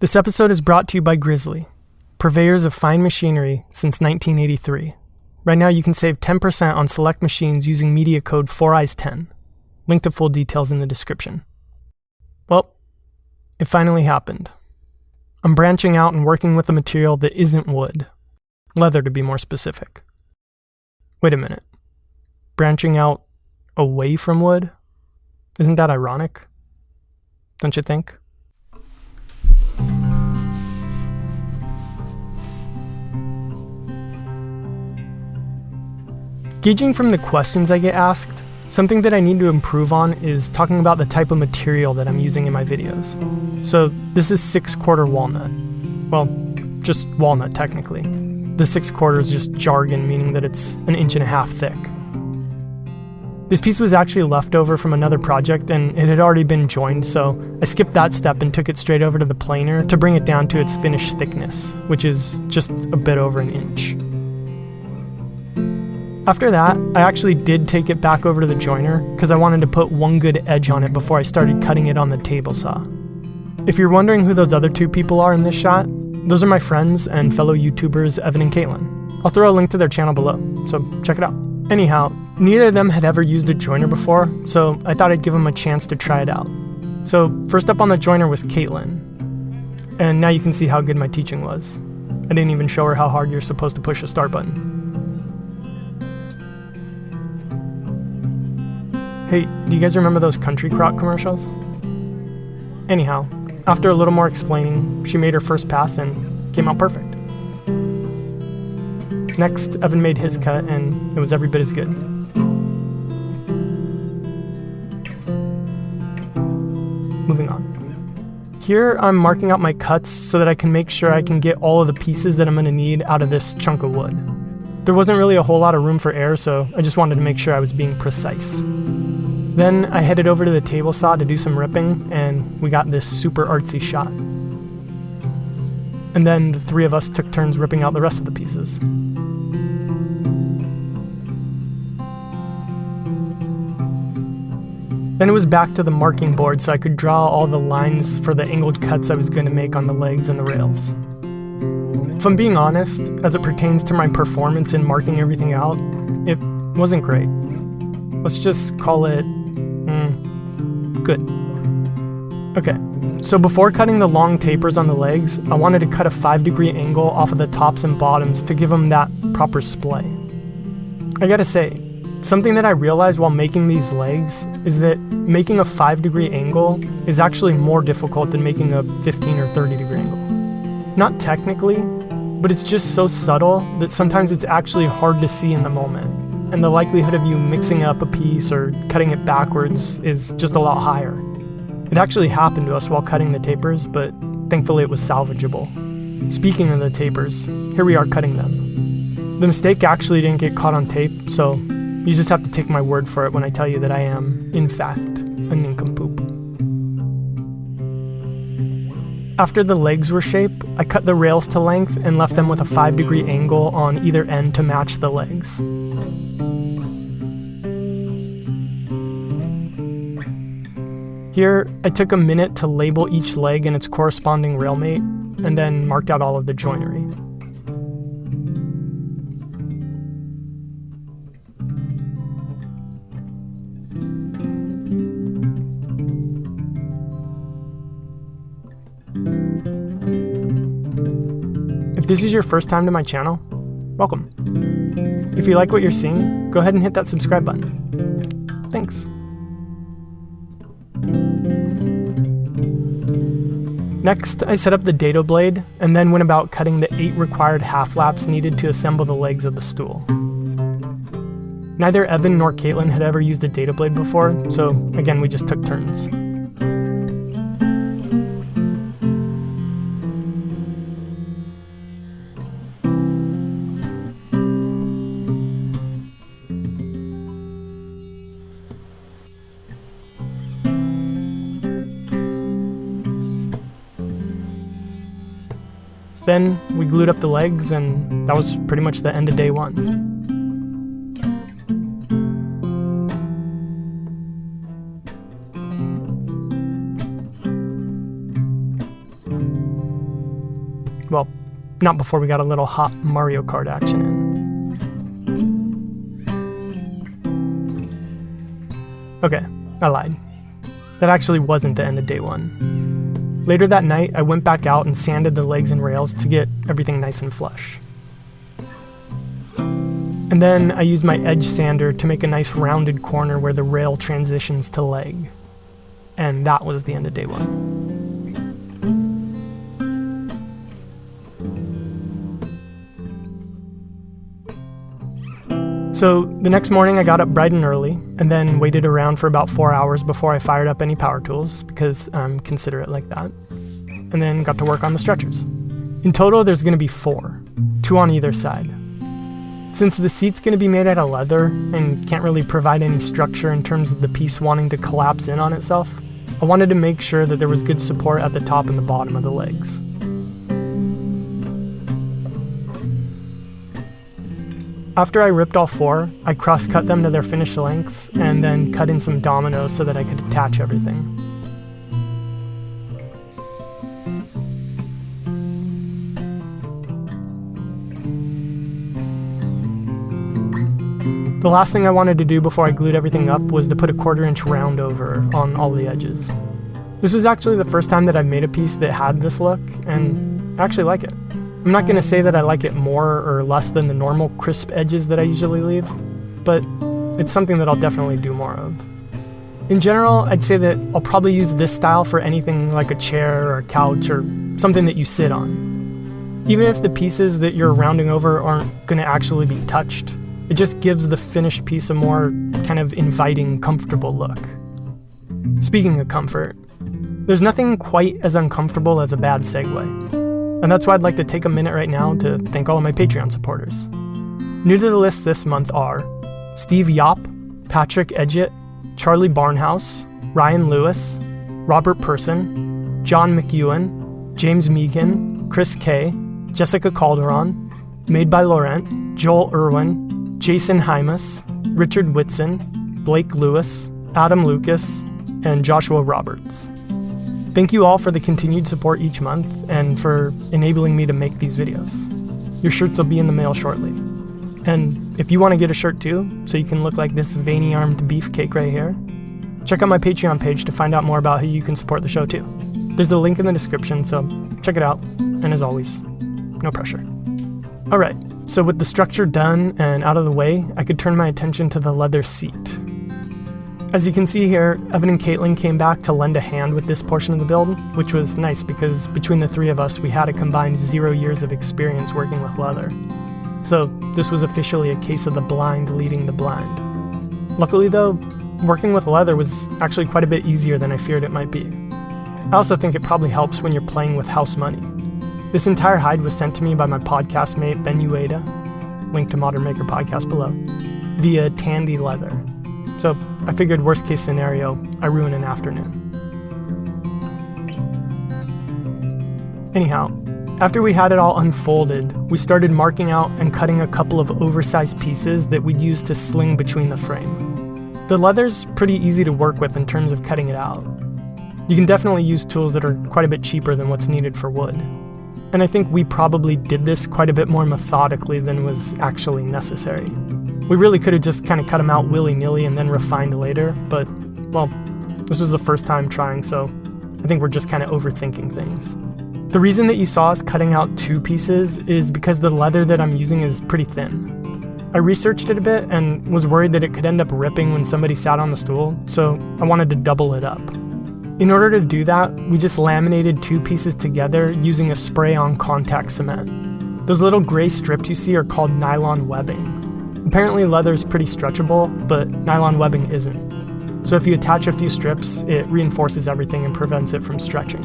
This episode is brought to you by GRIZZLY, purveyors of fine machinery since 1983. Right now you can save 10% on select machines using media code 4eyes10. Link to full details in the description. Well, it finally happened. I'm branching out and working with a material that isn't wood. Leather to be more specific. Wait a minute. Branching out away from wood? Isn't that ironic? Don't you think? Gauging from the questions I get asked, something that I need to improve on is talking about the type of material that I'm using in my videos. So this is 6/4 walnut. Well, just walnut technically. The 6/4 is just jargon, meaning that it's 1.5 inches thick. This piece was actually left over from another project and it had already been joined, so I skipped that step and took it straight over to the planer to bring it down to its finished thickness, which is just a bit over 1 inch. After that, I actually did take it back over to the joiner because I wanted to put one good edge on it before I started cutting it on the table saw. If you're wondering who those other two people are in this shot, those are my friends and fellow YouTubers Evan and Caitlin. I'll throw a link to their channel below, so check it out. Anyhow, neither of them had ever used a joiner before, so I thought I'd give them a chance to try it out. So first up on the joiner was Caitlin, and now you can see how good my teaching was. I didn't even show her how hard you're supposed to push a start button. Hey, do you guys remember those Country Crock commercials? Anyhow, after a little more explaining, she made her first pass and came out perfect. Next, Evan made his cut and it was every bit as good. Moving on. Here, I'm marking out my cuts so that I can make sure I can get all of the pieces that I'm going to need out of this chunk of wood. There wasn't really a whole lot of room for error, so I just wanted to make sure I was being precise. Then I headed over to the table saw to do some ripping, and we got this super artsy shot. And then the three of us took turns ripping out the rest of the pieces. Then it was back to the marking board so I could draw all the lines for the angled cuts I was going to make on the legs and the rails. If I'm being honest, as it pertains to my performance in marking everything out, it wasn't great. Let's just call it good. Okay, so before cutting the long tapers on the legs, I wanted to cut a 5-degree angle off of the tops and bottoms to give them that proper splay. I gotta say, something that I realized while making these legs is that making a 5-degree angle is actually more difficult than making a 15 or 30-degree angle. Not technically, but it's just so subtle that sometimes it's actually hard to see in the moment. And the likelihood of you mixing up a piece or cutting it backwards is just a lot higher. It actually happened to us while cutting the tapers, but thankfully it was salvageable. Speaking of the tapers, here we are cutting them. The mistake actually didn't get caught on tape, so you just have to take my word for it when I tell you that I am, in fact, a nincompoop. After the legs were shaped, I cut the rails to length and left them with a 5-degree angle on either end to match the legs. Here, I took a minute to label each leg and its corresponding railmate, and then marked out all of the joinery. If this is your first time to my channel, welcome. If you like what you're seeing, go ahead and hit that subscribe button. Thanks. Next, I set up the dado blade, and then went about cutting the 8 required half laps needed to assemble the legs of the stool. Neither Evan nor Caitlin had ever used a dado blade before, so again we just took turns. Then we glued up the legs, and that was pretty much the end of day one. Well, not before we got a little hot Mario Kart action in. Okay, I lied. That actually wasn't the end of day 1. Later that night, I went back out and sanded the legs and rails to get everything nice and flush. And then I used my edge sander to make a nice rounded corner where the rail transitions to leg. And that was the end of day 1. So the next morning I got up bright and early, and then waited around for about 4 hours before I fired up any power tools, because I'm considerate like that, and then got to work on the stretchers. In total there's going to be 4, 2 on either side. Since the seat's going to be made out of leather and can't really provide any structure in terms of the piece wanting to collapse in on itself, I wanted to make sure that there was good support at the top and the bottom of the legs. After I ripped all 4, I cross-cut them to their finished lengths and then cut in some dominoes so that I could attach everything. The last thing I wanted to do before I glued everything up was to put a 1/4-inch round over on all the edges. This was actually the first time that I've made a piece that had this look, and I actually like it. I'm not going to say that I like it more or less than the normal crisp edges that I usually leave, but it's something that I'll definitely do more of. In general, I'd say that I'll probably use this style for anything like a chair or a couch or something that you sit on. Even if the pieces that you're rounding over aren't going to actually be touched, it just gives the finished piece a more kind of inviting, comfortable look. Speaking of comfort, there's nothing quite as uncomfortable as a bad segue. And that's why I'd like to take a minute right now to thank all of my Patreon supporters. New to the list this month are Steve Yopp, Patrick Edgett, Charlie Barnhouse, Ryan Lewis, Robert Person, John McEwen, James Meegan, Chris K, Jessica Calderon, Made by Laurent, Joel Irwin, Jason Hymas, Richard Whitson, Blake Lewis, Adam Lucas, and Joshua Roberts. Thank you all for the continued support each month and for enabling me to make these videos. Your shirts will be in the mail shortly. And if you want to get a shirt too, so you can look like this veiny-armed beefcake right here, check out my Patreon page to find out more about how you can support the show too. There's a link in the description, so check it out. And as always, no pressure. Alright, so with the structure done and out of the way, I could turn my attention to the leather seat. As you can see here, Evan and Caitlin came back to lend a hand with this portion of the build, which was nice because between the 3 of us, we had a combined 0 years of experience working with leather. So this was officially a case of the blind leading the blind. Luckily though, working with leather was actually quite a bit easier than I feared it might be. I also think it probably helps when you're playing with house money. This entire hide was sent to me by my podcast mate Ben Ueda, link to Modern Maker Podcast below, via Tandy Leather. So I figured worst case scenario, I ruin an afternoon. Anyhow, after we had it all unfolded, we started marking out and cutting a couple of oversized pieces that we'd use to sling between the frame. The leather's pretty easy to work with in terms of cutting it out. You can definitely use tools that are quite a bit cheaper than what's needed for wood. And I think we probably did this quite a bit more methodically than was actually necessary. We really could have just kind of cut them out willy-nilly and then refined later, but, well, this was the first time trying, so I think we're just kind of overthinking things. The reason that you saw us cutting out 2 pieces is because the leather that I'm using is pretty thin. I researched it a bit and was worried that it could end up ripping when somebody sat on the stool, so I wanted to double it up. In order to do that, we just laminated 2 pieces together using a spray-on contact cement. Those little gray strips you see are called nylon webbing. Apparently leather is pretty stretchable, but nylon webbing isn't. So if you attach a few strips, it reinforces everything and prevents it from stretching.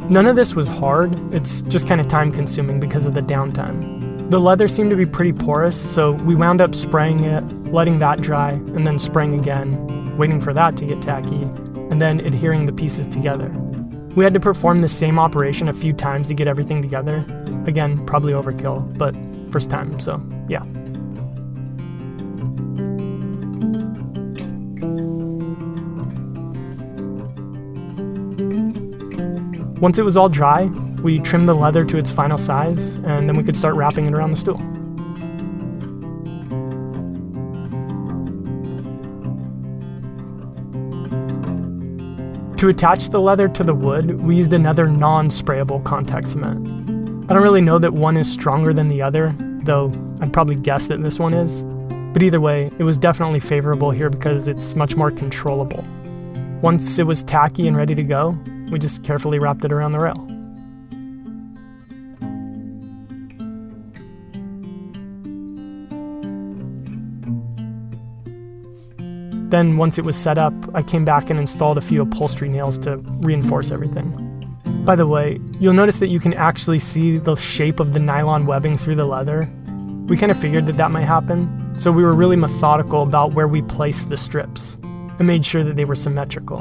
None of this was hard, it's just kind of time consuming because of the downtime. The leather seemed to be pretty porous, so we wound up spraying it, letting that dry, and then spraying again, waiting for that to get tacky, and then adhering the pieces together. We had to perform the same operation a few times to get everything together. Again, probably overkill, but first time, so yeah. Once it was all dry, we trimmed the leather to its final size, and then we could start wrapping it around the stool. To attach the leather to the wood, we used another non-sprayable contact cement. I don't really know that one is stronger than the other, though I'd probably guess that this one is. But either way, it was definitely favorable here because it's much more controllable. Once it was tacky and ready to go, we just carefully wrapped it around the rail. Then, once it was set up, I came back and installed a few upholstery nails to reinforce everything. By the way, you'll notice that you can actually see the shape of the nylon webbing through the leather. We kind of figured that that might happen, so we were really methodical about where we placed the strips and made sure that they were symmetrical.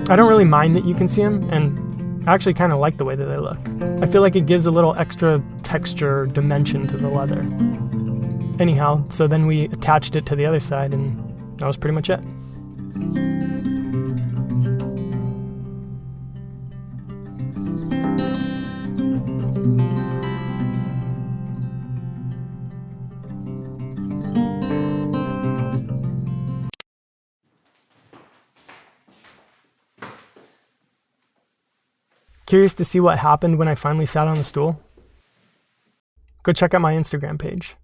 I don't really mind that you can see them, and I actually kind of like the way that they look. I feel like it gives a little extra texture or dimension to the leather. Anyhow, so then we attached it to the other side, and that was pretty much it. Curious to see what happened when I finally sat on the stool? Go check out my Instagram page.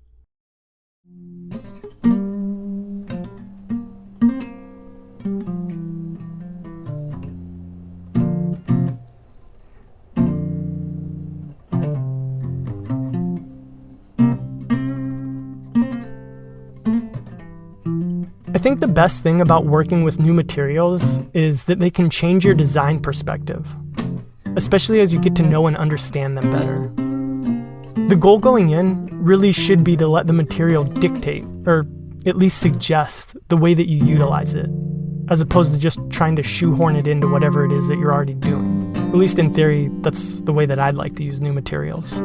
I think the best thing about working with new materials is that they can change your design perspective, especially as you get to know and understand them better. The goal going in really should be to let the material dictate, or at least suggest, the way that you utilize it, as opposed to just trying to shoehorn it into whatever it is that you're already doing. At least in theory, that's the way that I'd like to use new materials.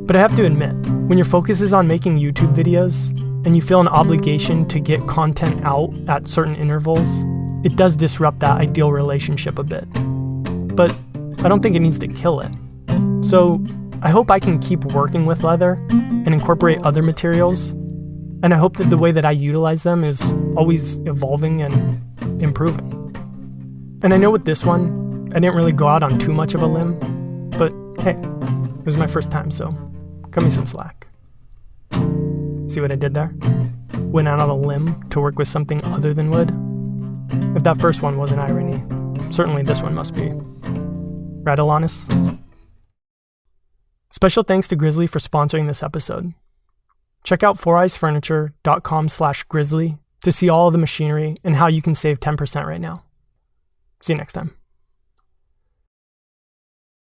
But I have to admit, when your focus is on making YouTube videos, and you feel an obligation to get content out at certain intervals, it does disrupt that ideal relationship a bit. But I don't think it needs to kill it. So I hope I can keep working with leather and incorporate other materials, and I hope that the way that I utilize them is always evolving and improving. And I know with this one, I didn't really go out on too much of a limb, but hey, it was my first time, so cut me some slack. See what I did there? Went out on a limb to work with something other than wood? If that first one wasn't irony, certainly this one must be. Right, Alanis? Special thanks to GRIZZLY for sponsoring this episode. Check out foureyesfurniture.com/grizzly to see all of the machinery and how you can save 10% right now. See you next time.